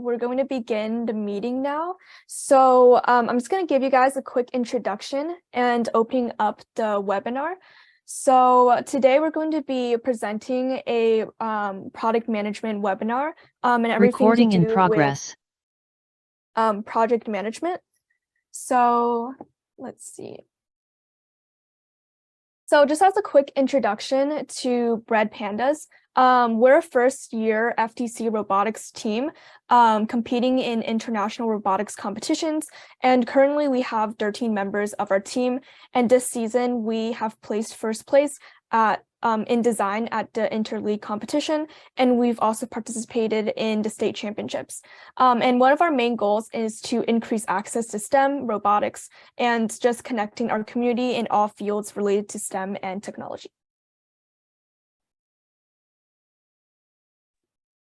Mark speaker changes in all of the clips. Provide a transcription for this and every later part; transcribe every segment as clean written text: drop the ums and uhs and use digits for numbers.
Speaker 1: we're going to begin the meeting now. So I'm just going to give you guys a quick introduction and opening up the webinar. So today we're going to be presenting a product management webinar and everything
Speaker 2: Recording
Speaker 1: to do
Speaker 2: in progress.
Speaker 1: With project management. So let's see. So just as a quick introduction to Bread Pandas, we're a first-year FTC robotics team competing in international robotics competitions. And currently we have 13 members of our team. And this season we have placed first place at in design at the interleague competition, and we've also participated in the state championships. And one of our main goals is to increase access to STEM, robotics, and just connecting our community in all fields related to STEM and technology.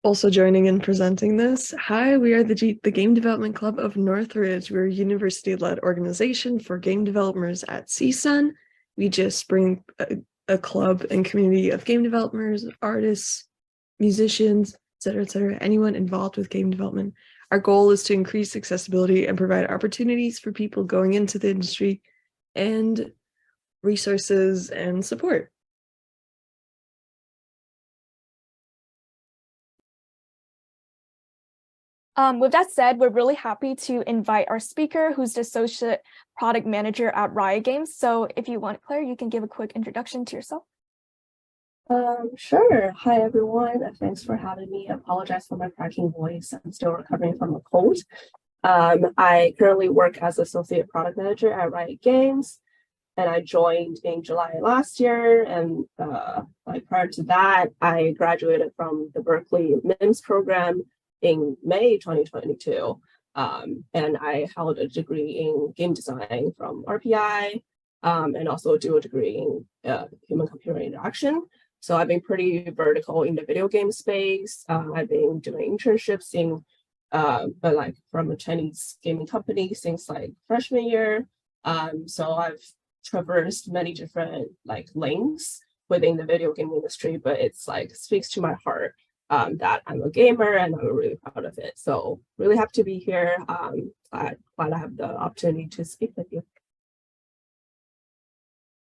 Speaker 3: Also joining and presenting this, hi, we are the Game Development Club of Northridge. We're a university-led organization for game developers at CSUN. We just bring a club and community of game developers, artists, musicians, etc., anyone involved with game development. Our goal is to increase accessibility and provide opportunities for people going into the industry and resources and support.
Speaker 1: With that said, we're really happy to invite our speaker, who's the Associate Product Manager at Riot Games. So if you want, Claire, you can give a quick introduction to yourself.
Speaker 4: Sure. Hi, everyone. Thanks for having me. I apologize for my cracking voice. I'm still recovering from a cold. I currently work as Associate Product Manager at Riot Games, and I joined in July last year. And prior to that, I graduated from the Berkeley MIMS program in May 2022. And I held a degree in game design from RPI, and also a dual degree in human-computer interaction. So I've been pretty vertical in the video game space. I've been doing internships in from a Chinese gaming company since like freshman year. So I've traversed many different lanes within the video game industry, but it's speaks to my heart that I'm a gamer and I'm really proud of it. So really happy to be here. Glad I have the opportunity to speak with you.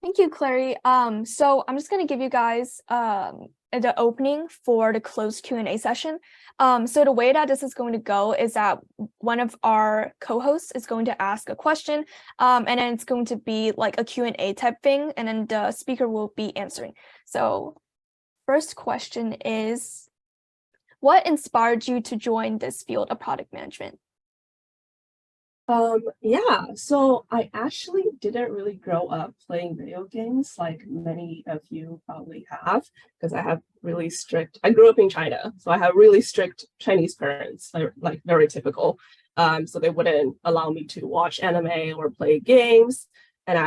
Speaker 1: Thank you, Clary. So I'm just going to give you guys the opening for the closed Q&A session. So the way that this is going to go is that one of our co-hosts is going to ask a question, and then it's going to be like a Q&A type thing, and then the speaker will be answering. So first question is, what inspired you to join this field of product management?
Speaker 4: Yeah, so I actually didn't really grow up playing video games like many of you probably have, because I grew up in China, so I have really strict Chinese parents, like very typical. So they wouldn't allow me to watch anime or play games. And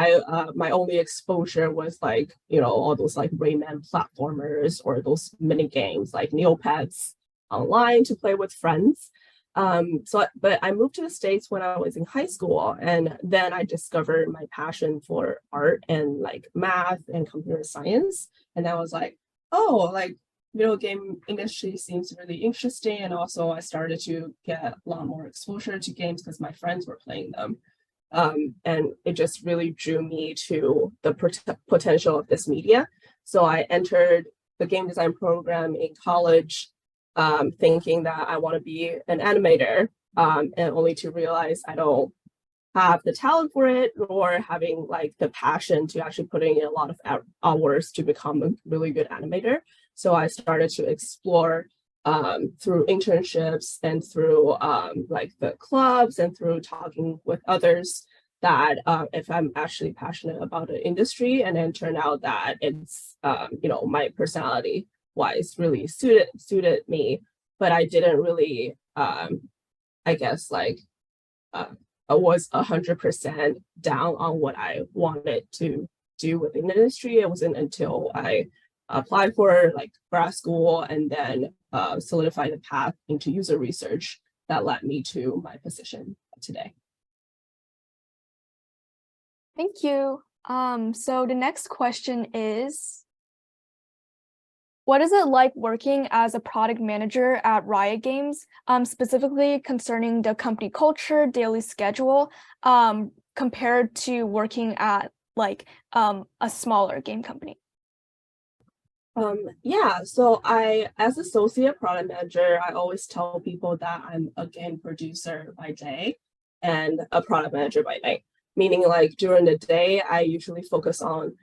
Speaker 4: my only exposure was all those Rayman platformers or those mini games like Neopets online to play with friends. But I moved to the States when I was in high school, and then I discovered my passion for art and math and computer science. And I was like, oh, video game industry seems really interesting. And also I started to get a lot more exposure to games because my friends were playing them. And it just really drew me to the potential of this media. So I entered the game design program in college, thinking that I want to be an animator, and only to realize I don't have the talent for it, or having the passion to actually putting in a lot of hours to become a really good animator. So I started to explore through internships and through the clubs and through talking with others that if I'm actually passionate about the industry, and then turned out that it's my personality wise really suited me, but I didn't really I was 100% down on what I wanted to do within the industry. It wasn't until I applied for grad school and then solidified the path into user research that led me to my position today.
Speaker 1: Thank you. So the next question is, What is it like working as a product manager at Riot Games, specifically concerning the company culture, daily schedule, compared to working at like a smaller game company?
Speaker 4: Yeah, so as associate product manager, I always tell people that I'm a game producer by day and a product manager by night. Meaning, like during the day, I usually focus on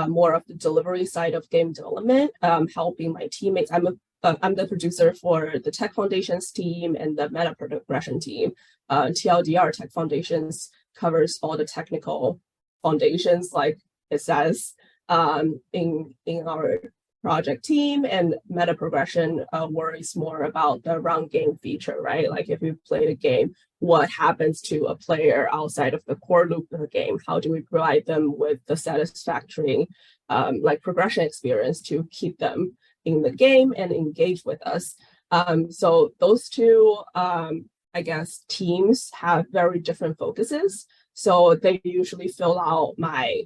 Speaker 4: more of the delivery side of game development, helping my teammates. I'm the producer for the Tech Foundations team and the Meta Progression team. TLDR Tech Foundations covers all the technical foundations, like it says in our project team, and meta progression worries more about the round game feature, right? Like if you play the game, what happens to a player outside of the core loop of the game? How do we provide them with the satisfactory like progression experience to keep them in the game and engage with us? So those two, I guess, teams have very different focuses. So they usually fill out my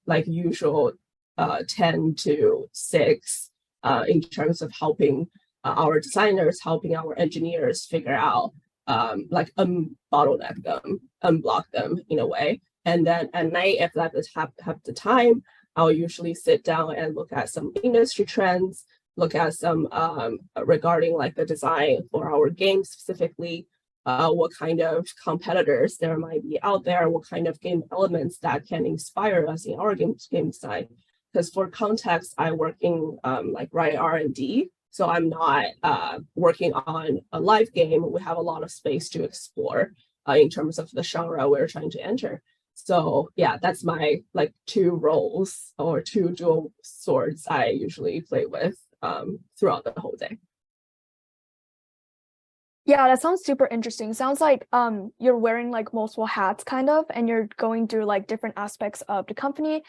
Speaker 4: like usual 10 to 6 in terms of helping our designers, helping our engineers figure out like bottleneck them, unblock them in a way. And then at night, if I have the time, I'll usually sit down and look at some industry trends, look at some regarding like the design for our game specifically, what kind of competitors there might be out there, what kind of game elements that can inspire us in our game design. Because for context, I work in like Riot R&D, so I'm not working on a live game. We have a lot of space to explore in terms of the genre we're trying to enter. So yeah, that's my like two roles or two dual swords I usually play with throughout the whole day.
Speaker 1: Yeah, that sounds super interesting. Sounds like you're wearing like multiple hats kind of, and you're going through like different aspects of the company.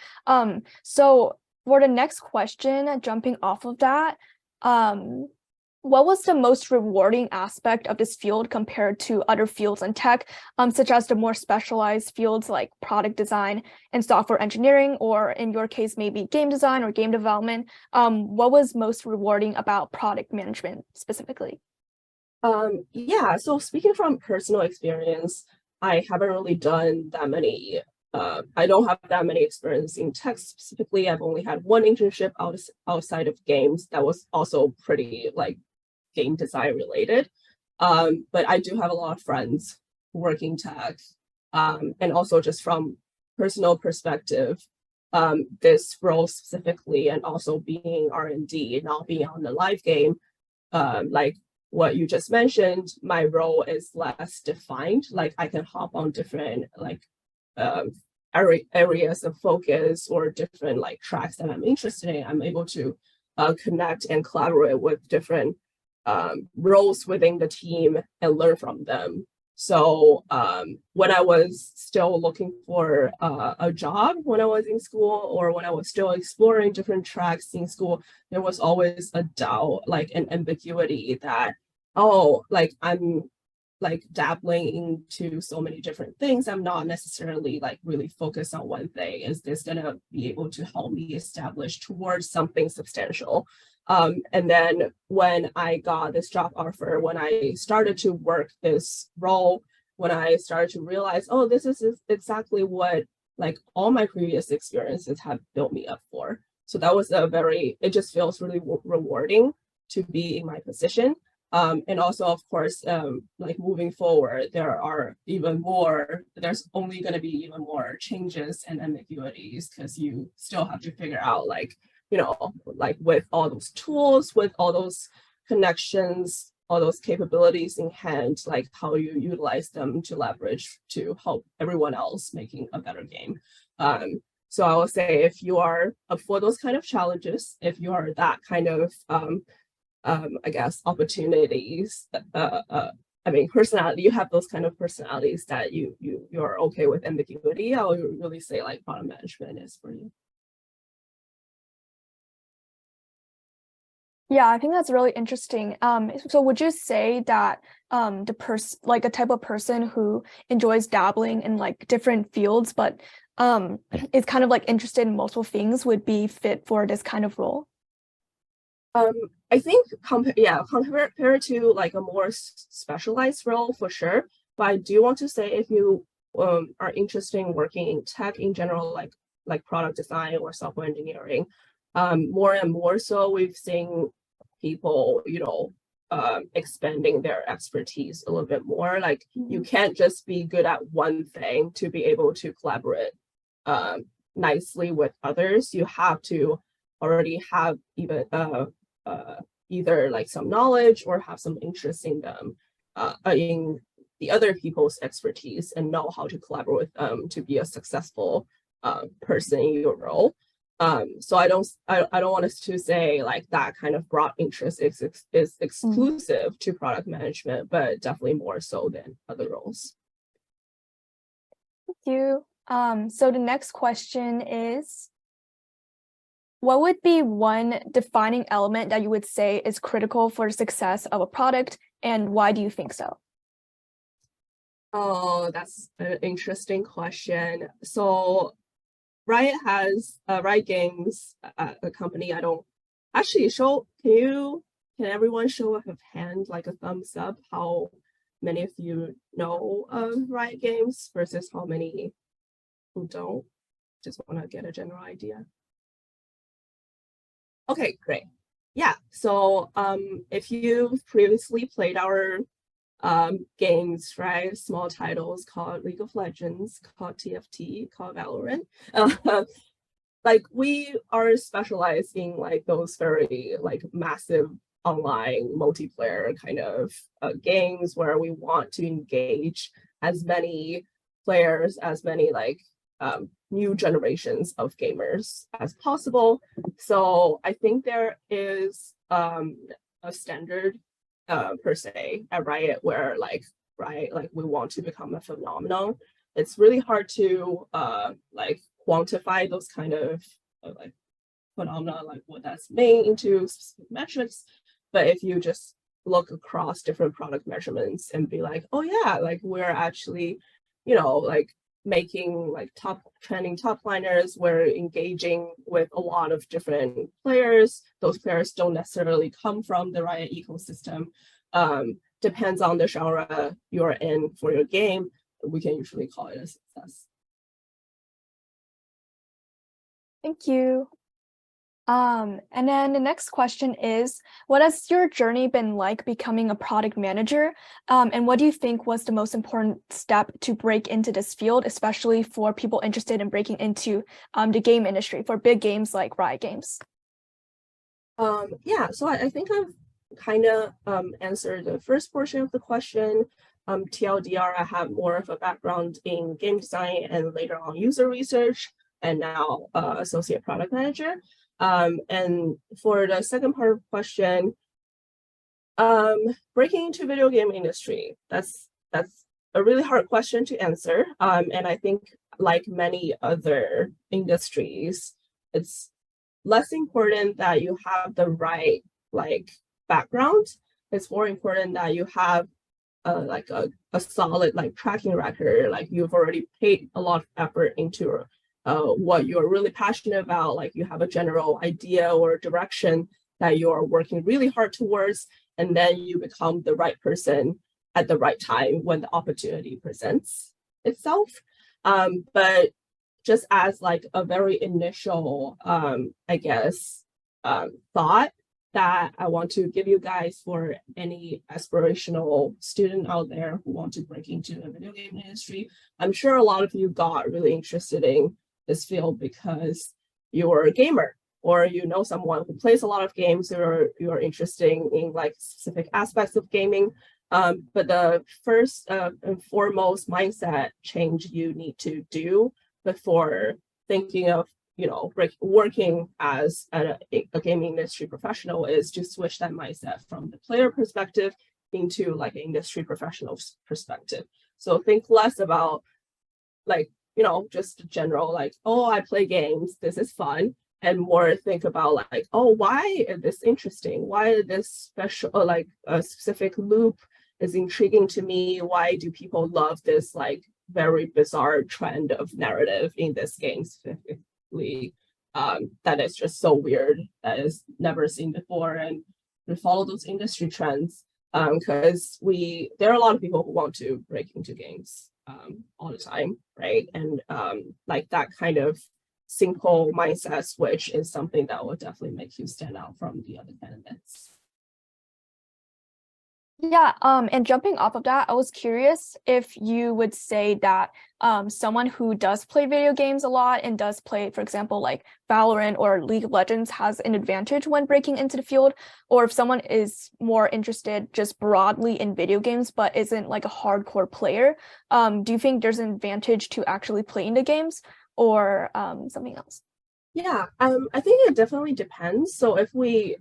Speaker 1: So for the next question, jumping off of that, what was the most rewarding aspect of this field compared to other fields in tech, such as the more specialized fields like product design and software engineering, or in your case, maybe game design or game development? What was most rewarding about product management specifically?
Speaker 4: Yeah, so speaking from personal experience, I haven't really done that many. I don't have that many experience in tech specifically. I've only had one internship outside of games that was also pretty like game design related. But I do have a lot of friends working tech, and also just from personal perspective, this role specifically, and also being R&D, not being on the live game, like what you just mentioned, my role is less defined. Like I can hop on different like areas of focus or different like tracks that I'm interested in. I'm able to connect and collaborate with different roles within the team and learn from them. So when I was still looking for a job when I was in school, or when I was still exploring different tracks in school, there was always a doubt, like an ambiguity that, oh, like I'm like dabbling into so many different things. I'm not necessarily like really focused on one thing. Is this gonna be able to help me establish towards something substantial? And then when I got this job offer, when I started to work this role, when I started to realize, oh, this is exactly what like all my previous experiences have built me up for. So that was it just feels really rewarding to be in my position. And also, of course, like moving forward, there's only going to be even more changes and ambiguities, because you still have to figure out like, like with all those tools, with all those connections, all those capabilities in hand, like how you utilize them to leverage to help everyone else making a better game. So I will say, if you are up for those kind of challenges, if you are that kind of I guess opportunities, I mean personality, you have those kind of personalities that you're okay with ambiguity, I would really say like product management is for you.
Speaker 1: Yeah, I think that's really interesting. So would you say that like a type of person who enjoys dabbling in like different fields, but is kind of like interested in multiple things would be fit for this kind of role?
Speaker 4: I think compared to like a more specialized role for sure. But I do want to say if you are interested in working in tech in general, like product design or software engineering, more and more so we've seen people, expanding their expertise a little bit more. Like you can't just be good at one thing to be able to collaborate nicely with others. You have to already have even either like some knowledge or have some interest in them in the other people's expertise and know how to collaborate with them to be a successful person in your role. So I don't want us to say like that kind of broad interest is exclusive to product management, but definitely more so than other roles.
Speaker 1: Thank you. So the next question is, what would be one defining element that you would say is critical for the success of a product, and why do you think so?
Speaker 4: Oh, that's an interesting question. So Riot has Riot Games, a company. I don't actually show. Can everyone show of hand, like a thumbs up, how many of you know of Riot Games versus how many who don't? Just want to get a general idea. Okay, great. Yeah, so if you've previously played our games, right? Small titles called League of Legends, called TFT, called Valorant. Like we are specialized in like those very like massive online multiplayer kind of games where we want to engage as many players, as many like new generations of gamers as possible. So I think there is a standard per se at Riot where like we want to become a phenomenon. It's really hard to like quantify those kind of like phenomena, like what that's made into specific metrics. But if you just look across different product measurements and be like, oh yeah, like we're actually, like making like trending top liners, we're engaging with a lot of different players. Those players don't necessarily come from the Riot ecosystem. Depends on the genre you're in for your game. We can usually call it a success.
Speaker 1: Thank you. And then the next question is, what has your journey been like becoming a product manager? And what do you think was the most important step to break into this field, especially for people interested in breaking into the game industry for big games like Riot Games?
Speaker 4: Yeah, so I think I've kind of answered the first portion of the question. TLDR, I have more of a background in game design and later on user research, and now associate product manager. And for the second part of the question, breaking into video game industry, that's a really hard question to answer. And I think like many other industries, it's less important that you have the right like background. It's more important that you have like a solid like tracking record, like you've already paid a lot of effort into what you're really passionate about, like you have a general idea or direction that you're working really hard towards, and then you become the right person at the right time when the opportunity presents itself. But just as like a very initial, I guess, thought that I want to give you guys for any aspirational student out there who want to break into the video game industry. I'm sure a lot of you got really interested in this field because you're a gamer or you know someone who plays a lot of games, or you're interested in like specific aspects of gaming. But the first and foremost mindset change you need to do before thinking of working as a gaming industry professional is to switch that mindset from the player perspective into like an industry professional's perspective. So think less about like just general like, oh, I play games, this is fun, and more think about like, oh, why is this interesting, why this special or like a specific loop is intriguing to me, why do people love this like very bizarre trend of narrative in this game specifically, that is just so weird, that is never seen before. And we follow those industry trends because there are a lot of people who want to break into games all the time, right? And like that kind of simple mindset switch is something that will definitely make you stand out from the other candidates.
Speaker 1: Yeah, and jumping off of that, I was curious if you would say that someone who does play video games a lot and does play, for example, like Valorant or League of Legends has an advantage when breaking into the field, or if someone is more interested just broadly in video games but isn't like a hardcore player, do you think there's an advantage to actually playing the games or something else?
Speaker 4: Yeah, I think it definitely depends. So if we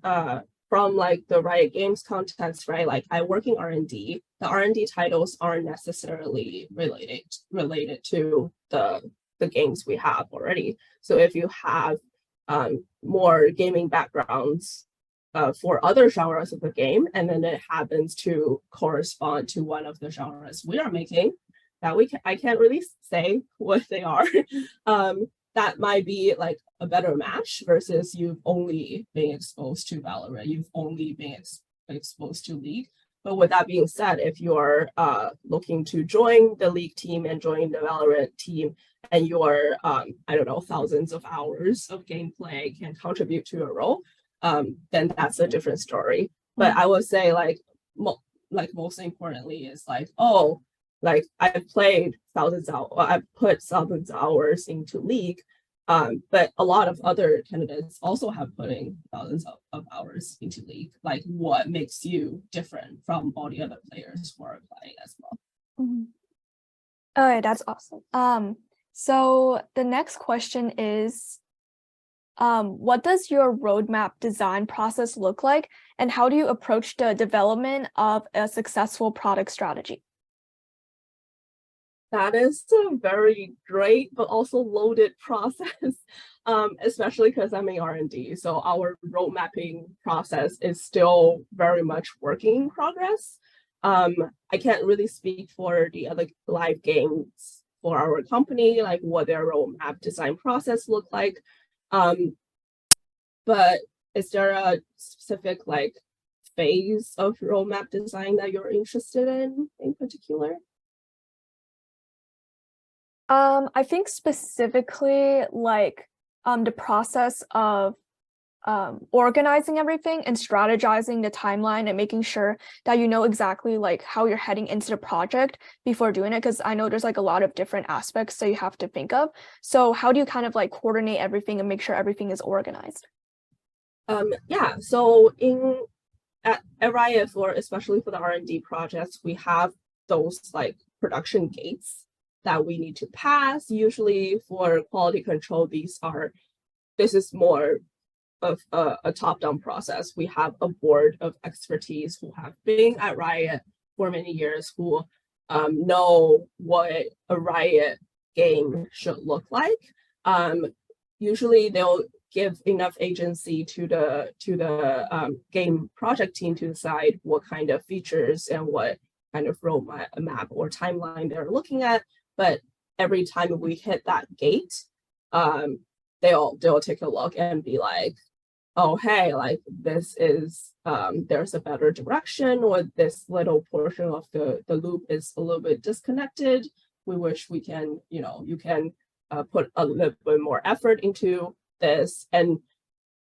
Speaker 4: from like the Riot Games context, right? Like I work in R&D. The R&D titles aren't necessarily related to the games we have already. So if you have more gaming backgrounds for other genres of the game, and then it happens to correspond to one of the genres we are making, that I can't really say what they are. That might be like a better match versus you've only been exposed to Valorant, you've only been exposed to League. But with that being said, if you're looking to join the League team and join the Valorant team, and your I don't know, thousands of hours of gameplay can contribute to a role, then that's a different story. But I would say like most importantly is like, oh, like I've played thousands of hours, I've put thousands of hours into League, but a lot of other candidates also have putting thousands of hours into League. Like what makes you different from all the other players who are playing as well?
Speaker 1: Mm-hmm. All right, that's awesome. So the next question is, what does your roadmap design process look like, and how do you approach the development of a successful product strategy?
Speaker 4: That is a very great but also loaded process, especially because I'm in R&D. So our road mapping process is still very much working in progress. I can't really speak for the other live games for our company, like what their roadmap design process look like. But is there a specific like phase of roadmap design that you're interested in particular?
Speaker 1: I think specifically like the process of organizing everything and strategizing the timeline and making sure that you know exactly like how you're heading into the project before doing it, because I know there's like a lot of different aspects that you have to think of. So how do you kind of like coordinate everything and make sure everything is organized?
Speaker 4: Yeah, so at Riot, especially for the R&D projects, we have those like production gates that we need to pass. Usually for quality control, this is more of a top-down process. We have a board of expertise who have been at Riot for many years, who know what a Riot game should look like. Usually they'll give enough agency to the game project team to decide what kind of features and what kind of roadmap or timeline they're looking at. But every time we hit that gate, they'll take a look and be like, oh, hey, like this is there's a better direction, or this little portion of the loop is a little bit disconnected. We wish we can, you can put a little bit more effort into this. And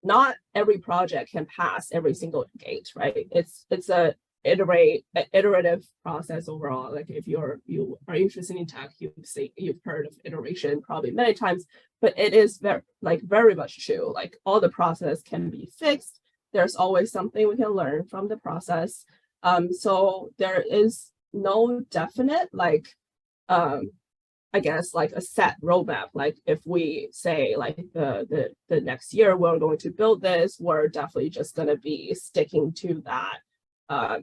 Speaker 4: not every project can pass every single gate, right? It's a iterative process overall. Like if you are interested in tech, you've heard of iteration probably many times, but it is very much true. Like all the process can be fixed. There's always something we can learn from the process. So there is no definite I guess like a set roadmap. Like if we say like the next year we're going to build this, we're definitely just going to be sticking to that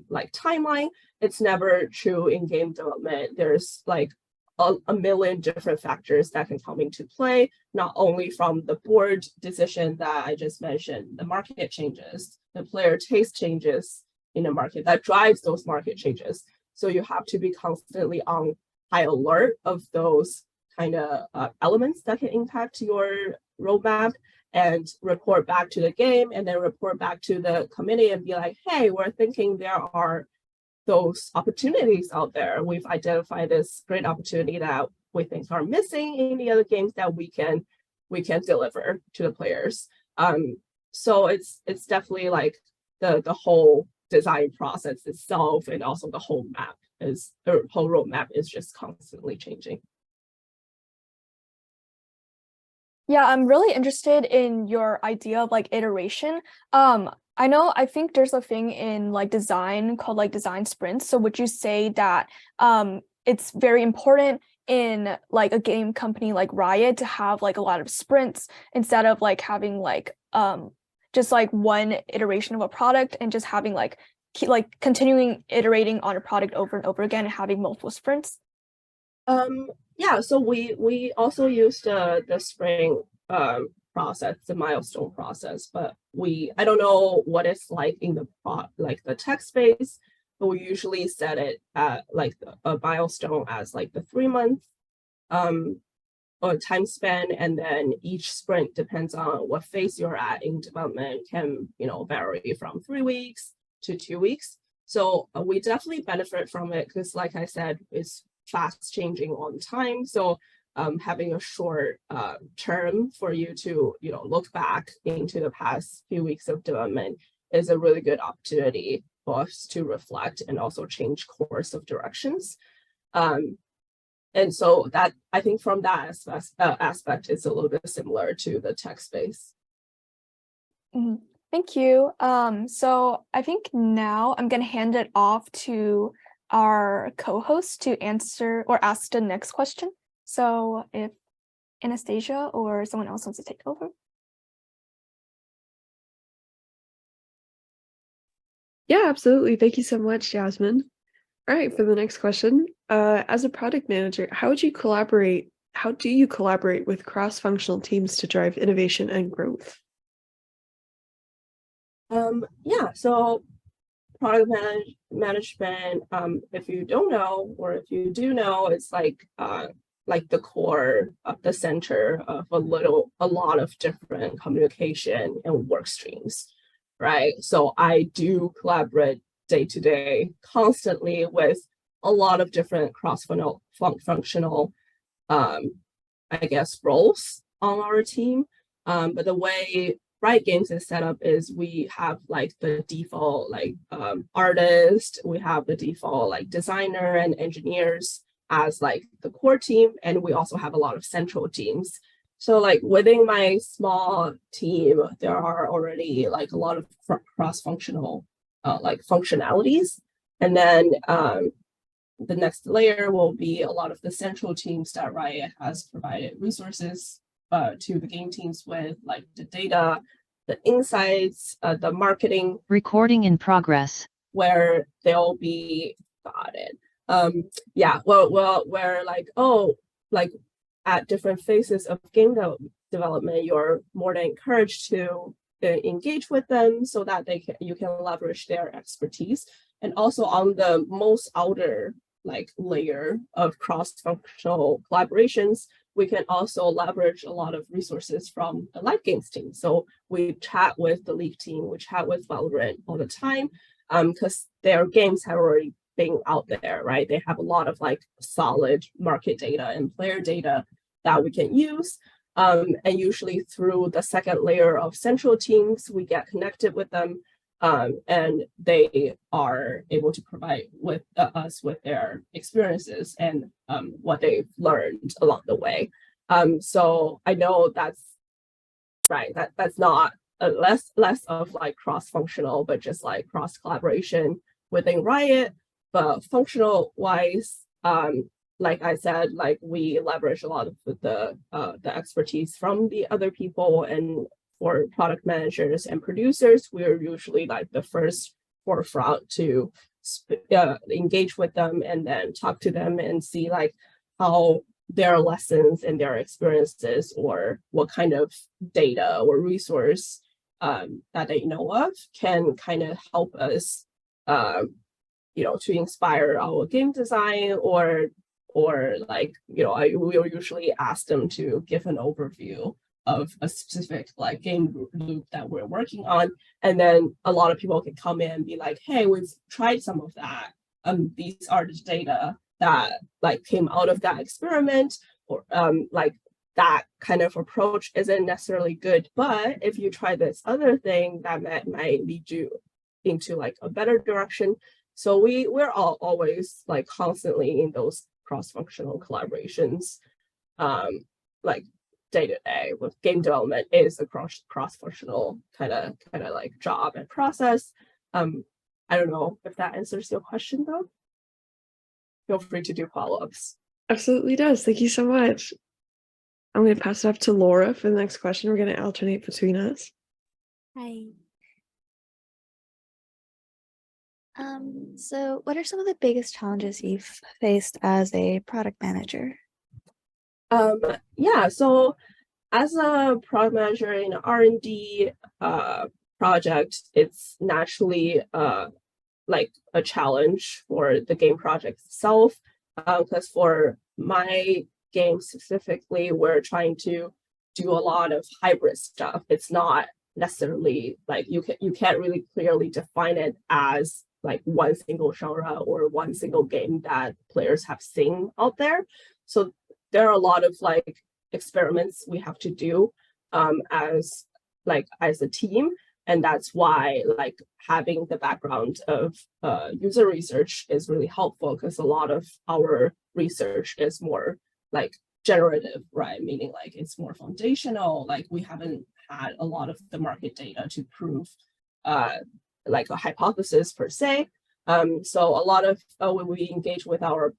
Speaker 4: like timeline. It's never true in game development. There's like a million different factors that can come into play, not only from the board decision that I just mentioned, the market changes, the player taste changes in the market that drives those market changes. So you have to be constantly on high alert of those kind of elements that can impact your roadmap. and report back to the game, and then report back to the committee and be like, hey, we're thinking there are those opportunities out there. We've identified this great opportunity that we think are missing in the other games that we can deliver to the players. So it's definitely like the whole design process itself, and also the whole roadmap is just constantly changing.
Speaker 1: Yeah, I'm really interested in your idea of like iteration. I think there's a thing in like design called like design sprints. So would you say that it's very important in like a game company like Riot to have like a lot of sprints instead of like having like just like one iteration of a product, and just having like continuing iterating on a product over and over again and having multiple sprints?
Speaker 4: Yeah, so we also use the spring process, the milestone process, but I don't know what it's like in the tech space, but we usually set it at like a milestone as like the 3 month or time span, and then each sprint depends on what phase you're at in development, can vary from 3 weeks to 2 weeks. So we definitely benefit from it because, like I said, it's fast changing all the time. So having a short term for you to look back into the past few weeks of development is a really good opportunity for us to reflect and also change course of directions. And so that, I think from that aspect, it's a little bit similar to the tech space.
Speaker 1: Thank you. So I think now I'm going to hand it off to our co-host to answer or ask the next question. So if Anastasia or someone else wants to take over.
Speaker 3: Yeah, absolutely. Thank you so much, Jasmine. All right, for the next question, as a product manager, how do you collaborate with cross-functional teams to drive innovation and growth?
Speaker 4: Yeah, so product management, if you don't know, or if you do know, it's like the core of the center of a lot of different communication and work streams, right? So I do collaborate day to day constantly with a lot of different functional I guess roles on our team. But the way Riot Games is set up is we have like the default like artist, we have the default like designer and engineers as like the core team, and we also have a lot of central teams. So like within my small team, there are already like a lot of cross-functional like functionalities. And then the next layer will be a lot of the central teams that Riot has provided resources to the game teams with, like the data, the insights, the marketing.
Speaker 2: Recording in progress.
Speaker 4: Where they'll be, got it. Yeah, well, where like at different phases of game development, you're more than encouraged to engage with them so that you can leverage their expertise. And also on the most outer like layer of cross-functional collaborations, we can also leverage a lot of resources from the live games team. So we chat with the League team, we chat with Valorant all the time, because their games have already been out there, right? They have a lot of like solid market data and player data that we can use. And usually through the second layer of central teams, we get connected with them, and they are able to provide with us with their experiences and what they've learned along the way. So I know that's right. That's not less of like cross-functional, but just like cross collaboration within Riot. But functional wise, like I said, like we leverage a lot of the expertise from the other people, and for product managers and producers, we're usually like the first forefront to engage with them and then talk to them and see like how their lessons and their experiences, or what kind of data or resource that they know of, can kind of help us, to inspire our game design, or like, we will usually ask them to give an overview of a specific like game loop that we're working on. And then a lot of people can come in and be like, hey, we've tried some of that. These are the data that like came out of that experiment, or like that kind of approach isn't necessarily good. But if you try this other thing, that might lead you into like a better direction. So we're all always like constantly in those cross-functional collaborations. Like day to day with game development is a cross-functional kind of like job and process. I don't know if that answers your question though. Feel free to do follow-ups.
Speaker 3: Absolutely does. Thank you so much. I'm going to pass it up to Laura for the next question. We're going to alternate between us.
Speaker 2: Hi. So what are some of the biggest challenges you've faced as a product manager?
Speaker 4: Yeah, so as a product manager in an R&D project, it's naturally like a challenge for the game project itself, because for my game specifically, we're trying to do a lot of hybrid stuff. It's not necessarily like you can't really clearly define it as like one single genre or one single game that players have seen out there. So there are a lot of like experiments we have to do as a team. And that's why like having the background of user research is really helpful, because a lot of our research is more like generative, right? Meaning like it's more foundational. Like we haven't had a lot of the market data to prove like a hypothesis per se. So a lot of when we engage with our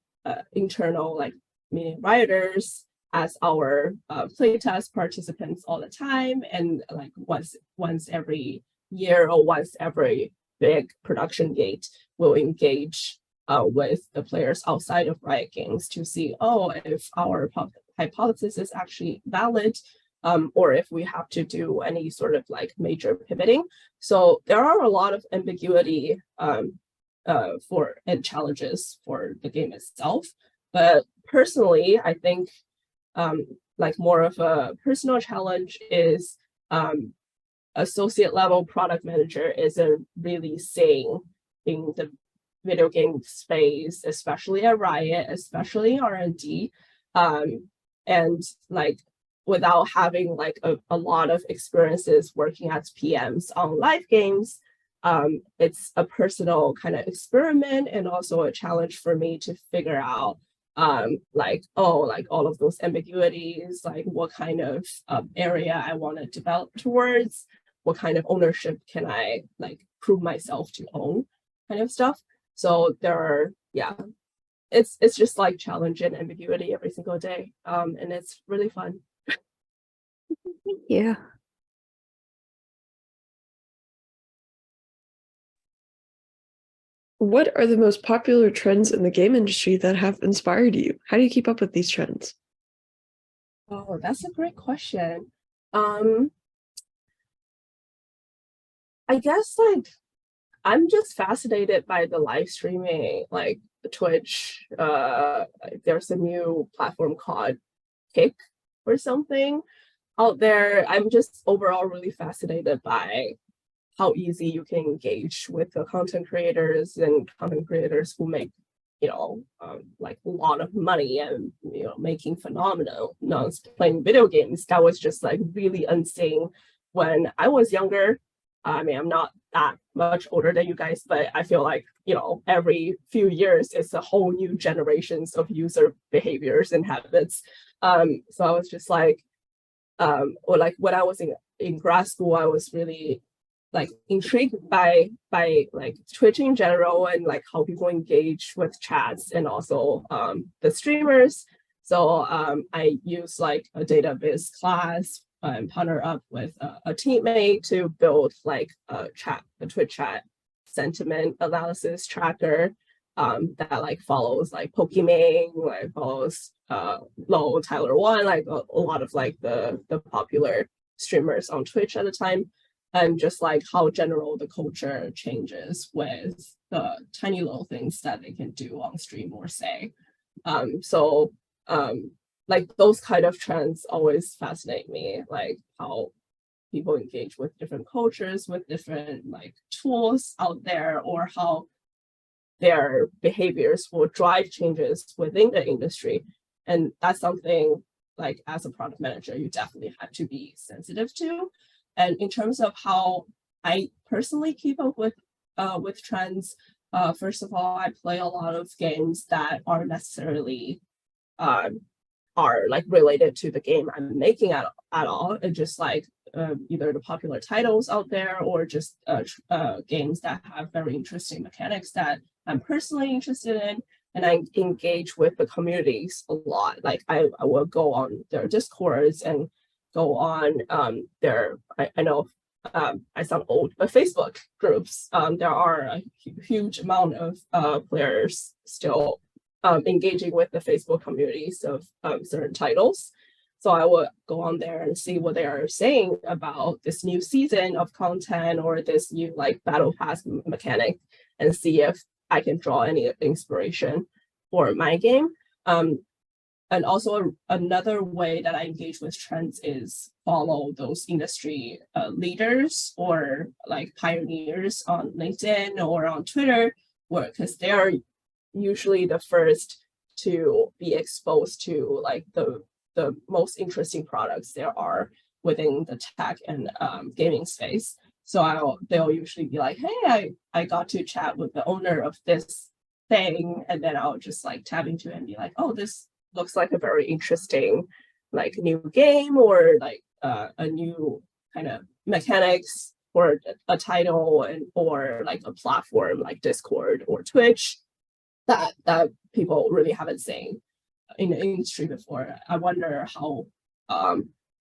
Speaker 4: internal, like meaning Rioters, as our playtest participants all the time, and like once every year or once every big production gate, we'll engage with the players outside of Riot Games to see, oh, if our hypothesis is actually valid, or if we have to do any sort of like major pivoting. So there are a lot of ambiguity for and challenges for the game itself. But personally, I think like more of a personal challenge is associate level product manager isn't really saying in the video game space, especially at Riot, especially R&D, and like without having like a lot of experiences working as PMs on live games. It's a personal kind of experiment and also a challenge for me to figure out like all of those ambiguities, like what kind of area I want to develop towards, what kind of ownership can I like prove myself to own, kind of stuff. So there are, yeah, it's just like challenge and ambiguity every single day, and it's really fun.
Speaker 2: Thank you.
Speaker 3: What are the most popular trends in the game industry that have inspired you? How do you keep up with these trends?
Speaker 4: Oh, that's a great question. I guess like I'm just fascinated by the live streaming, like Twitch. There's a new platform called Kick or something out there. I'm just overall really fascinated by how easy you can engage with the content creators and content creators who make, like a lot of money and, making phenomenal playing video games. That was just like really unseen when I was younger. I mean, I'm not that much older than you guys, but I feel like, every few years it's a whole new generations of user behaviors and habits. So I was just like, or like when I was in grad school, I was really like intrigued by like Twitch in general and like how people engage with chats and also the streamers. So I use like a database class and partner up with a teammate to build like a Twitch chat sentiment analysis tracker that like follows like Pokimane, like follows Low Tyler One, like a lot of like the popular streamers on Twitch at the time, and just like how general the culture changes with the tiny little things that they can do on stream or say. like those kind of trends always fascinate me, like how people engage with different cultures, with different like tools out there, or how their behaviors will drive changes within the industry. And that's something like as a product manager, you definitely have to be sensitive to. And in terms of how I personally keep up with trends, first of all, I play a lot of games that aren't necessarily are like related to the game I'm making at all. It's just like either the popular titles out there or just games that have very interesting mechanics that I'm personally interested in. And I engage with the communities a lot. Like I will go on their discords and go on I know I sound old, but Facebook groups. There are a huge amount of players still engaging with the Facebook communities of certain titles. So I would go on there and see what they are saying about this new season of content or this new like battle pass mechanic, and see if I can draw any inspiration for my game. And also another way that I engage with trends is follow those industry leaders or like pioneers on LinkedIn or on Twitter, because they are usually the first to be exposed to like the most interesting products there are within the tech and gaming space. So they'll usually be like, hey, I got to chat with the owner of this thing, and then I'll just like tap into it and be like, oh, this looks like a very interesting like new game, or like a new kind of mechanics or a title, and or like a platform like Discord or Twitch that people really haven't seen in the industry before. I wonder how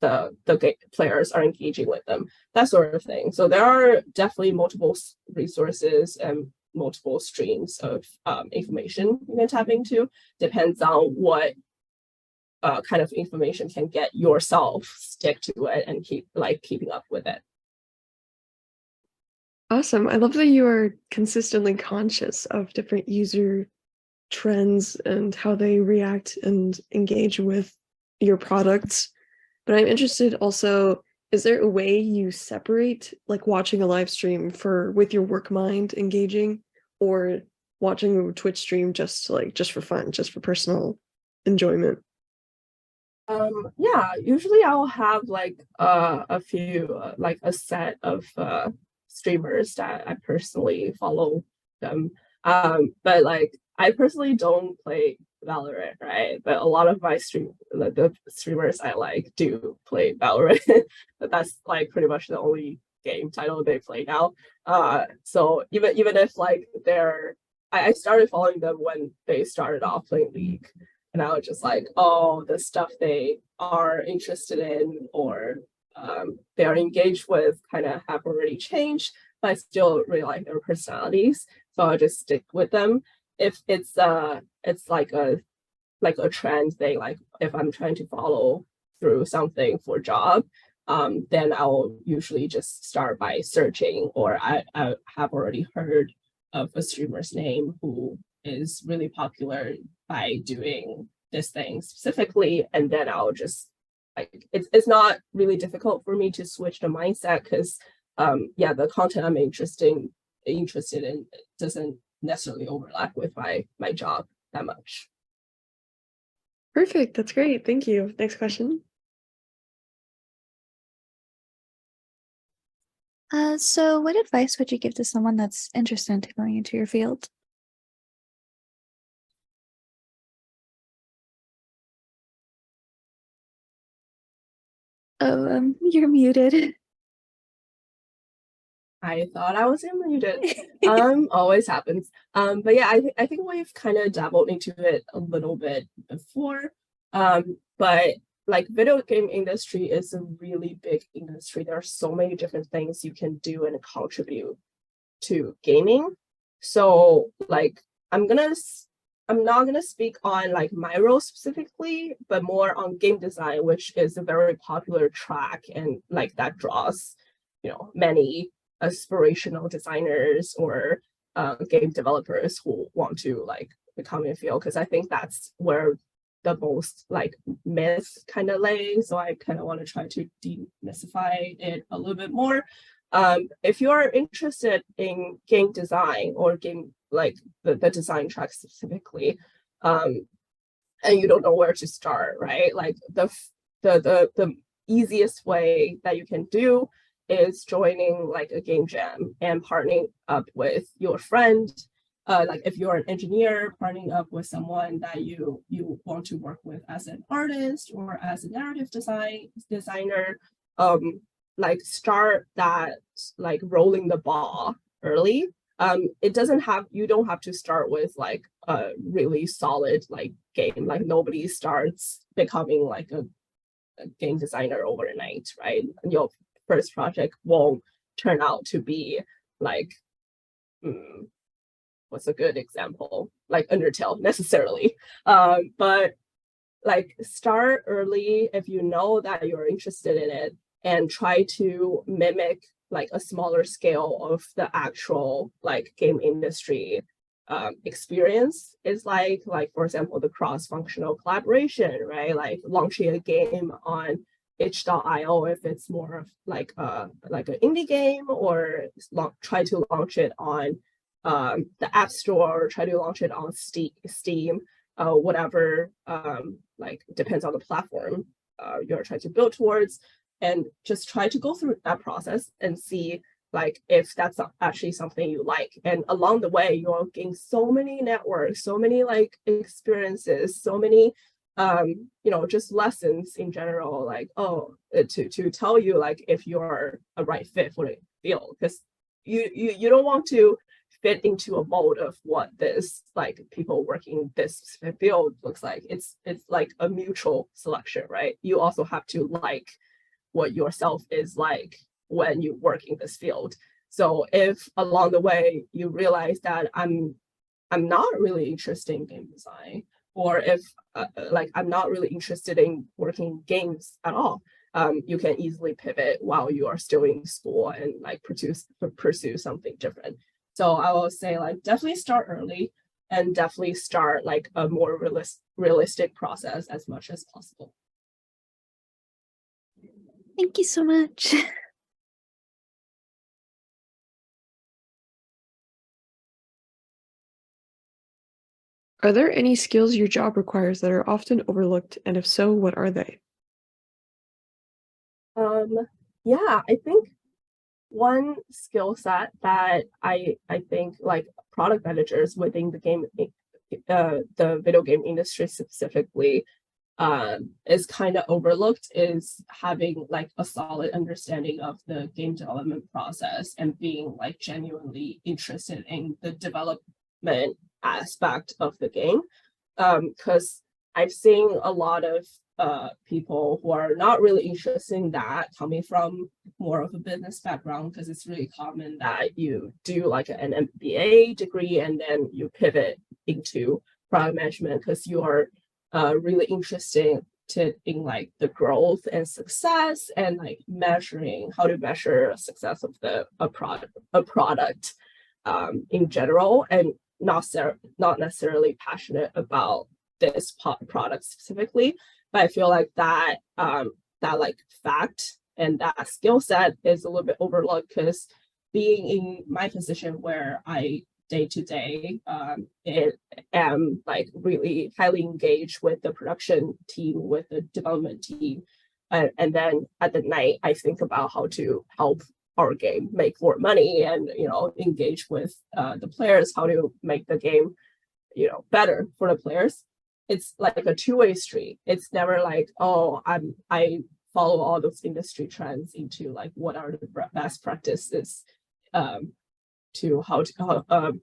Speaker 4: the players are engaging with them, that sort of thing. So there are definitely multiple resources and multiple streams of information you can tap into. Depends on what kind of information can get yourself stick to it and keeping up with it.
Speaker 3: Awesome. I love that you are consistently conscious of different user trends and how they react and engage with your products. But I'm interested also, is there a way you separate like watching a live stream with your work mind engaging, or watching a Twitch stream just for fun, just for personal enjoyment?
Speaker 4: Yeah, usually I'll have like a few like a set of streamers that I personally follow them. But like I personally don't play Valorant, right? But a lot of my the streamers I like do play Valorant. But that's like pretty much the only game title they play now. So even if like I started following them when they started off playing League. And I was just like, oh, the stuff they are interested in or they are engaged with kind of have already changed, but I still really like their personalities. So I'll just stick with them. If it's like a trend thing, like if I'm trying to follow through something for a job, then I'll usually just start by searching, or I have already heard of a streamer's name who is really popular by doing this thing specifically, and then I'll just like it's not really difficult for me to switch the mindset, because the content I'm interested in doesn't necessarily overlap with my job that much.
Speaker 3: Perfect. That's great. Thank you. Next question.
Speaker 2: So what advice would you give to someone that's interested in going into your field? Oh, you're muted.
Speaker 4: I thought I was unmuted. Always happens. But yeah, I think we've kind of dabbled into it a little bit before. But like video game industry is a really big industry. There are so many different things you can do and contribute to gaming. So like I'm not gonna speak on like my role specifically, but more on game design, which is a very popular track, and like that draws, many aspirational designers or game developers who want to like become in field, because I think that's where the most like myth kind of lay. So I kind of want to try to demystify it a little bit more. If you're interested in game design or game like the design track specifically, and you don't know where to start, right? Like the easiest way that you can do is joining like a game jam and partnering up with your friend. Like if you're an engineer, partnering up with someone that you want to work with as an artist or as a narrative designer. Like start that like rolling the ball early. It doesn't have, you don't have to start with like a really solid like game. Like nobody starts becoming like a game designer overnight, right? And your first project won't turn out to be like what's a good example, like Undertale necessarily. But like start early if you know that you're interested in it, and try to mimic like a smaller scale of the actual like game industry experience is like for example the cross-functional collaboration, right? Like launching a game on itch.io if it's more of like an indie game, or try to launch it on the App Store, or try to launch it on Steam, whatever, like depends on the platform you're trying to build towards, and just try to go through that process and see like if that's actually something you like. And along the way, you'll gain so many networks, so many like experiences, so many you know, just lessons in general, like to tell you like if you're a right fit for the field, because you don't want to fit into a mold of what this like people working this field looks like. It's like a mutual selection, right? You also have to like what yourself is like when you work in this field. So if along the way you realize that I'm not really interested in game design, or if like I'm not really interested in working games at all, you can easily pivot while you are still in school and like pursue something different. So I will say like definitely start early, and definitely start like a more realistic process as much as possible.
Speaker 2: Thank you so much.
Speaker 3: Are there any skills your job requires that are often overlooked? And if so, what are they?
Speaker 4: Yeah, I think one skill set that I think like product managers within the video game industry specifically is kind of overlooked is having like a solid understanding of the game development process and being like genuinely interested in the development aspect of the game. Because I've seen a lot of people who are not really interested in that coming from more of a business background, because it's really common that you do like an MBA degree and then you pivot into product management because you are really interested in like the growth and success, and like measuring how to measure success of a product in general, and not necessarily passionate about this product specifically. But I feel like that that like fact and that skill set is a little bit overlooked, because being in my position where I day to day am like really highly engaged with the production team, with the development team, and then at the night I think about how to help our game make more money, and you know, engage with the players, how to make the game, you know, better for the players. It's like a two-way street. It's never like, oh, I follow all those industry trends into like what are the best practices to how to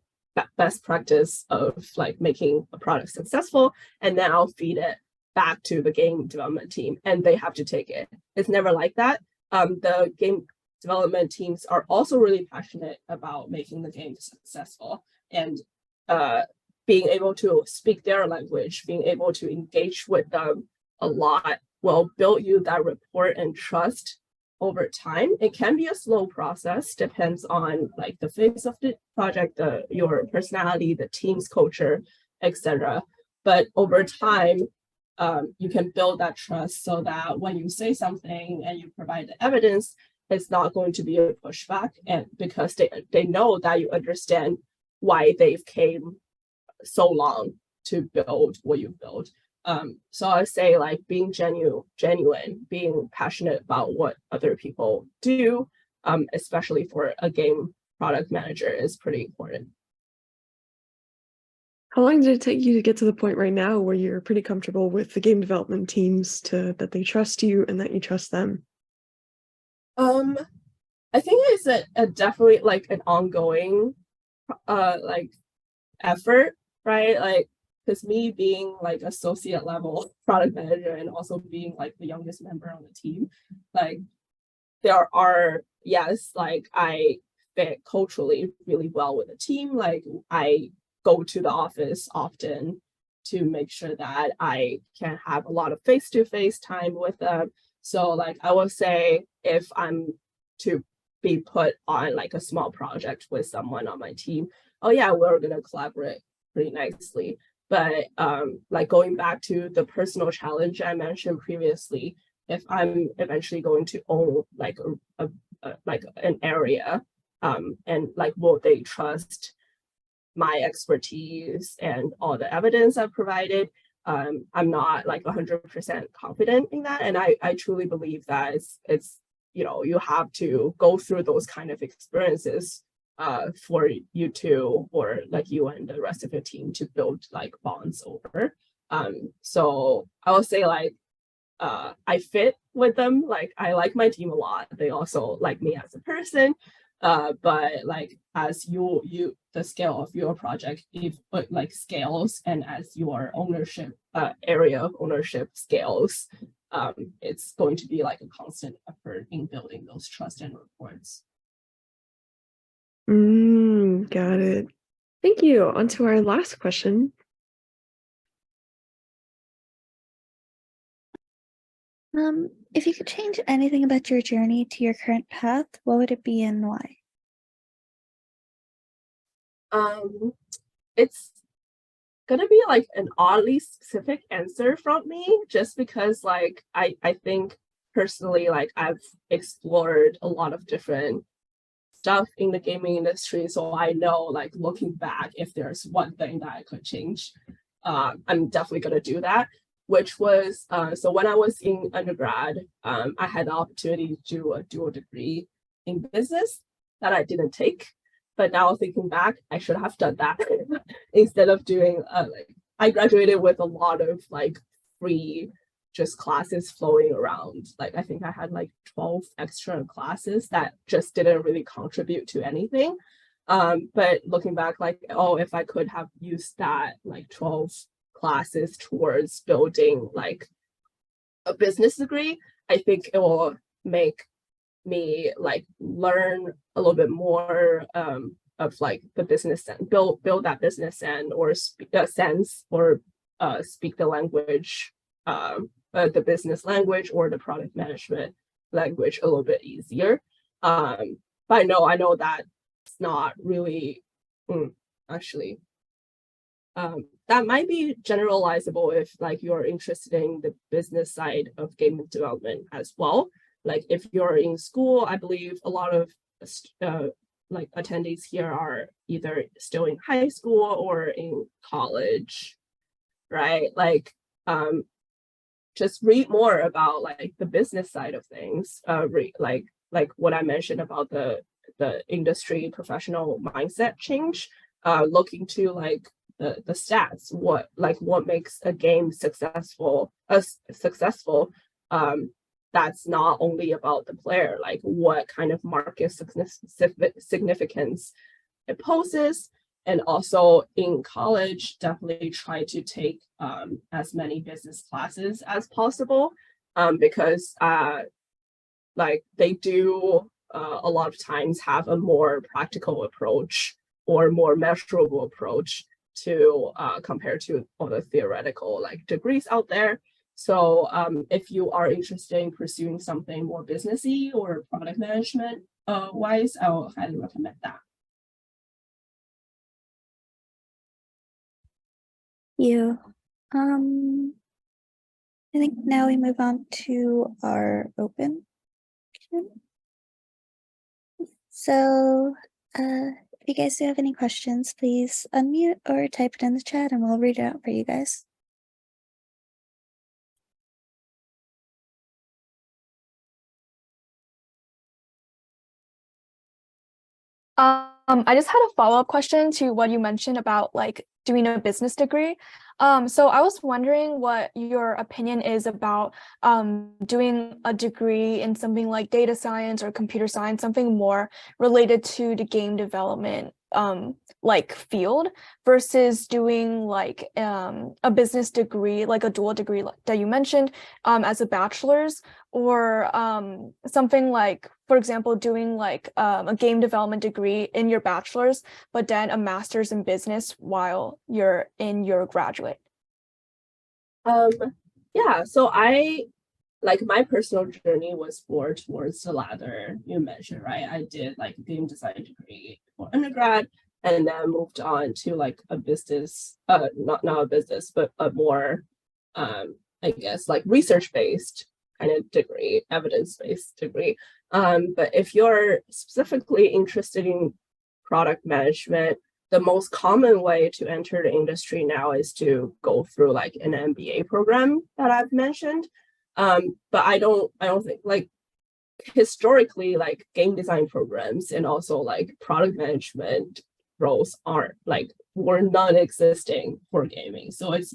Speaker 4: best practice of like making a product successful, and then I'll feed it back to the game development team and they have to take it. It's never like that. The game development teams are also really passionate about making the game successful, and being able to speak their language, being able to engage with them a lot will build you that rapport and trust over time. It can be a slow process, depends on like the phase of the project, your personality, the team's culture, etc. But over time, you can build that trust so that when you say something and you provide the evidence, it's not going to be a pushback, and because they know that you understand why they've came so long to build what you built. So I say like being genuine, being passionate about what other people do, especially for a game product manager, is pretty important.
Speaker 3: How long did it take you to get to the point right now where you're pretty comfortable with the game development teams that they trust you and that you trust them?
Speaker 4: I think it's a definitely like an ongoing like effort, right? Like, because me being like associate level product manager and also being like the youngest member on the team, like there are, yes, like I fit culturally really well with the team. Like I go to the office often to make sure that I can have a lot of face-to-face time with them. So like I will say if I'm to be put on like a small project with someone on my team, oh yeah, we're gonna collaborate pretty nicely. But like going back to the personal challenge I mentioned previously, if I'm eventually going to own like a like an area, and like will they trust my expertise and all the evidence I've provided? I'm not like 100% confident in that, and I truly believe that it's you know you have to go through those kind of experiences for you to, or like you and the rest of your team to build like bonds over. So I would say like I fit with them. Like I like my team a lot. They also like me as a person. But like as you the scale of your project, if like scales, and as your ownership area of ownership scales, it's going to be like a constant effort in building those trust and reports.
Speaker 3: Got it. Thank you. On to our last question.
Speaker 2: If you could change anything about your journey to your current path, what would it be and why?
Speaker 4: It's gonna be like an oddly specific answer from me, just because like I think personally like I've explored a lot of different stuff in the gaming industry, so I know like looking back, if there's one thing that I could change, I'm definitely gonna do that. Which was so when I was in undergrad, I had the opportunity to do a dual degree in business that I didn't take. But now thinking back, I should have done that instead of doing like I graduated with a lot of like free just classes flowing around. Like I think I had like 12 extra classes that just didn't really contribute to anything. But looking back, like, oh, if I could have used that like 12 classes towards building like a business degree, I think it will make me like learn a little bit more of like the business and build that business and or speak a sense or speak the language, the business language or the product management language a little bit easier. But I know that it's not really actually that might be generalizable if like you're interested in the business side of game development as well. Like if you're in school, I believe a lot of like attendees here are either still in high school or in college, right? Like just read more about like the business side of things. Like what I mentioned about the industry professional mindset change. Look into like the stats, what makes a game successful, that's not only about the player, like what kind of market significance it poses. And also in college, definitely try to take as many business classes as possible, because like they do a lot of times have a more practical approach or more measurable approach to compare to all the theoretical like degrees out there. So if you are interested in pursuing something more businessy or product management wise, I will highly recommend that.
Speaker 2: You. I think now we move on to our open Q&A. So, if you guys do have any questions, please unmute or type it in the chat and we'll read it out for you guys.
Speaker 1: I just had a follow-up question to what you mentioned about like doing a business degree. So I was wondering what your opinion is about doing a degree in something like data science or computer science, something more related to the game development like field versus doing like a business degree, like a dual degree that you mentioned as a bachelor's, or something like, for example, doing like a game development degree in your bachelor's, but then a master's in business while you're in your graduate.
Speaker 4: Yeah, so like my personal journey was more towards the latter you mentioned, right? I did like a game design degree for undergrad and then moved on to like a business, not a business, but a more I guess like research-based kind of degree, evidence-based degree. But if you're specifically interested in product management, the most common way to enter the industry now is to go through like an MBA program that I've mentioned. But I don't think like historically like game design programs and also like product management roles were non-existing for gaming. So it's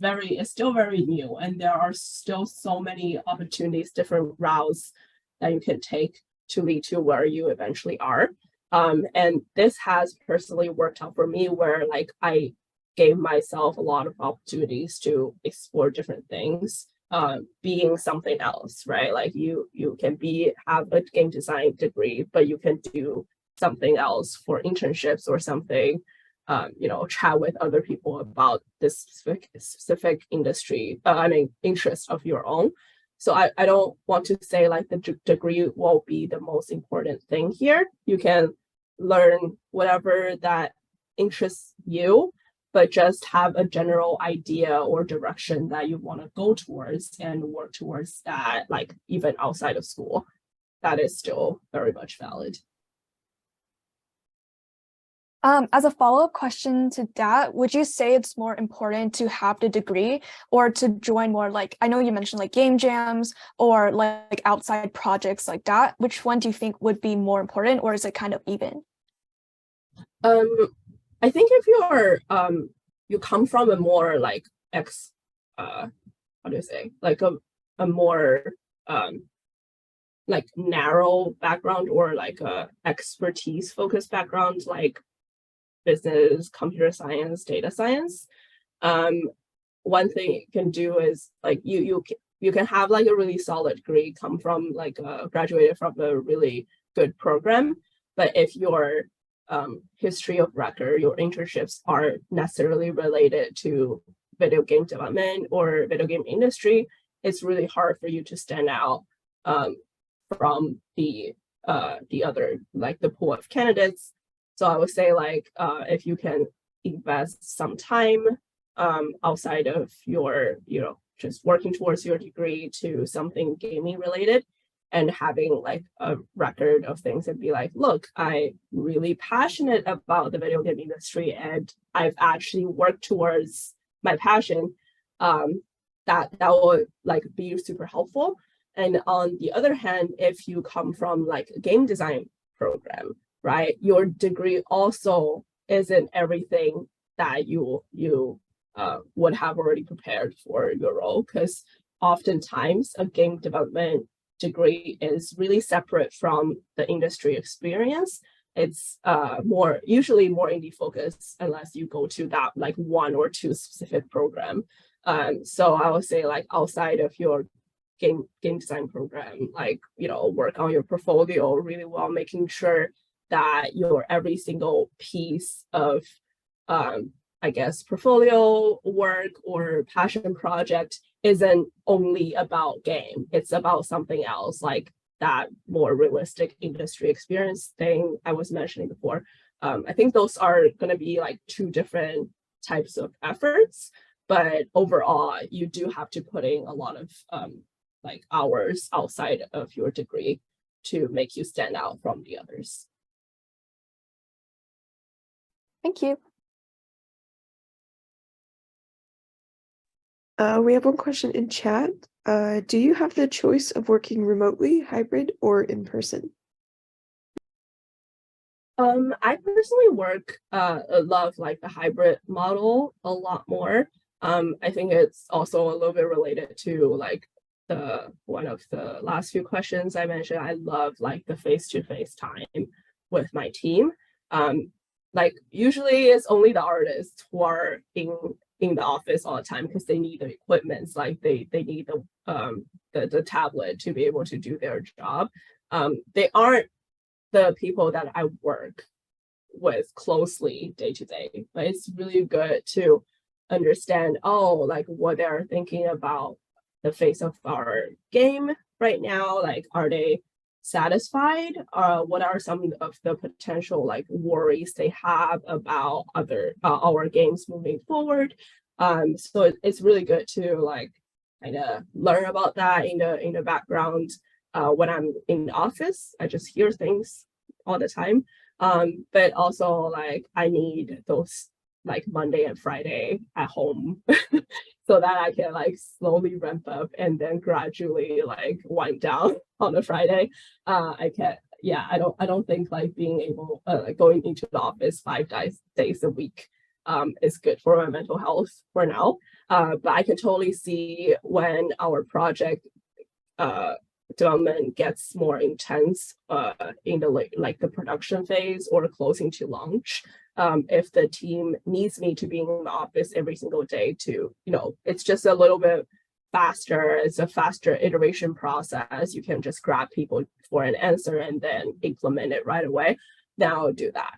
Speaker 4: still very new, and there are still so many opportunities, different routes that you can take to lead to where you eventually are. And this has personally worked out for me where like I gave myself a lot of opportunities to explore different things, being something else, right? Like you can have a game design degree, but you can do something else for internships or something, chat with other people about this specific industry, interest of your own. So I don't want to say like the degree will be the most important thing here. You can learn whatever that interests you, but just have a general idea or direction that you want to go towards and work towards that, like even outside of school. That is still very much valid.
Speaker 1: As a follow-up question to that, would you say it's more important to have the degree or to join more, like, I know you mentioned like game jams or like outside projects like that? Which one do you think would be more important, or is it kind of even?
Speaker 4: I think if you're you come from a more like how do you say, like a more like narrow background or like a expertise focused background, like business, computer science, data science. One thing you can do is like you can have like a really solid degree, come from like graduated from a really good program, but if your history of record, your internships aren't necessarily related to video game development or video game industry, it's really hard for you to stand out from the other, like the pool of candidates. So I would say like if you can invest some time outside of your, just working towards your degree to something gaming related, and having like a record of things and be like, look, I'm really passionate about the video game industry and I've actually worked towards my passion, that will like be super helpful. And on the other hand, if you come from like a game design program, right, your degree also isn't everything that you would have already prepared for your role, because oftentimes a game development degree is really separate from the industry experience. It's usually more indie focused unless you go to that like one or two specific program. So I would say like outside of your game design program, like, work on your portfolio really well, making sure that your every single piece of I guess portfolio work or passion project isn't only about game. It's about something else, like that more realistic industry experience thing I was mentioning before. I think those are going to be like two different types of efforts, but overall, you do have to put in a lot of like hours outside of your degree to make you stand out from the others.
Speaker 1: Thank you.
Speaker 3: We have one question in chat. Do you have the choice of working remotely, hybrid, or in person?
Speaker 4: I personally love like the hybrid model a lot more. I think it's also a little bit related to like one of the last few questions I mentioned. I love like the face-to-face time with my team. Like usually it's only the artists who are in the office all the time because they need the equipment, like they need the tablet to be able to do their job. They aren't the people that I work with closely day to day, but it's really good to understand, like what they're thinking about the face of our game right now. Like, are they satisfied? What are some of the potential like worries they have about our games moving forward? So it's really good to like kind of learn about that in the background. When I'm in the office, I just hear things all the time. But also like I need those like Monday and Friday at home so that I can like slowly ramp up and then gradually like wind down on a Friday. I don't think like being able like going into the office 5 days a week is good for my mental health for now. But I can totally see when our project development gets more intense in the like the production phase or closing to launch. If the team needs me to be in the office every single day to, it's just a little bit faster. It's a faster iteration process. You can just grab people for an answer and then implement it right away. Then I'll do that.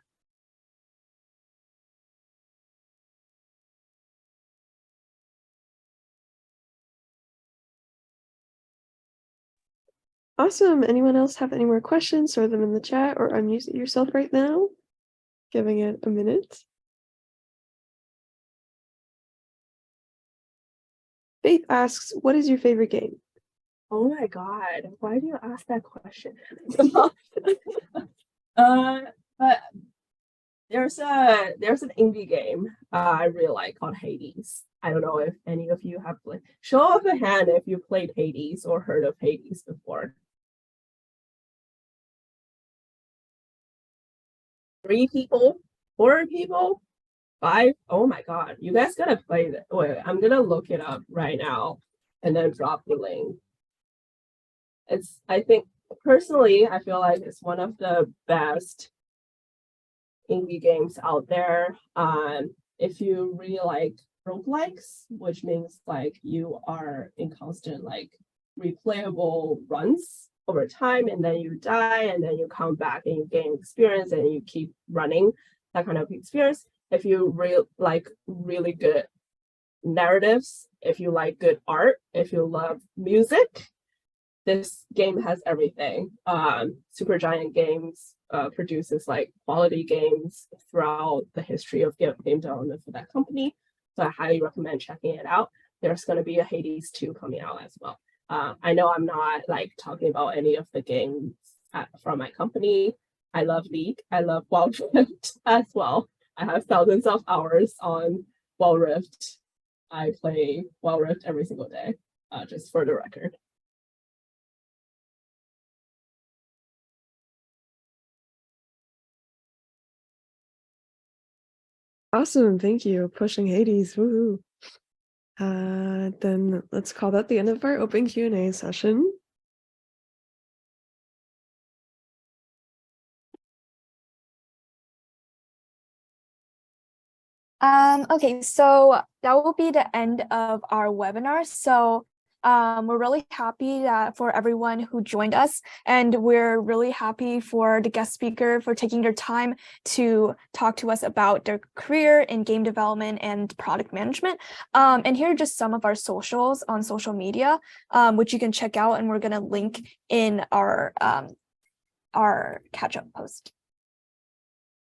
Speaker 3: Awesome. Anyone else have any more questions? Throw them in the chat or unmute yourself right now. Giving it a minute. Faith asks, what is your favorite game?
Speaker 4: Oh my God, why do you ask that question? But there's an indie game I really like called Hades. I don't know if any of you have played. Show of a hand if you played Hades or heard of Hades before. 3 people, 4 people, 5. Oh my God, you guys gotta play that. Wait, I'm gonna look it up right now and then drop the link. I think personally, I feel like it's one of the best indie games out there. If you really like roguelikes, which means like you are in constant like replayable runs over time, and then you die and then you come back and you gain experience and you keep running, that kind of experience. If you like really good narratives, if you like good art, if you love music, this game has everything. Supergiant Games produces like quality games throughout the history of game development for that company. So I highly recommend checking it out. There's going to be a Hades 2 coming out as well. I know I'm not like talking about any of the games from my company. I love League. I love Wild Rift as well. I have thousands of hours on Wild Rift. I play Wild Rift every single day, just for the record.
Speaker 3: Awesome, thank you. Pushing Hades, woohoo. Then let's call that the end of our open Q&A session.
Speaker 1: Okay, so that will be the end of our webinar. So we're really happy for everyone who joined us, and we're really happy for the guest speaker for taking their time to talk to us about their career in game development and product management. And here are just some of our socials on social media, which you can check out, and we're going to link in our catch-up post.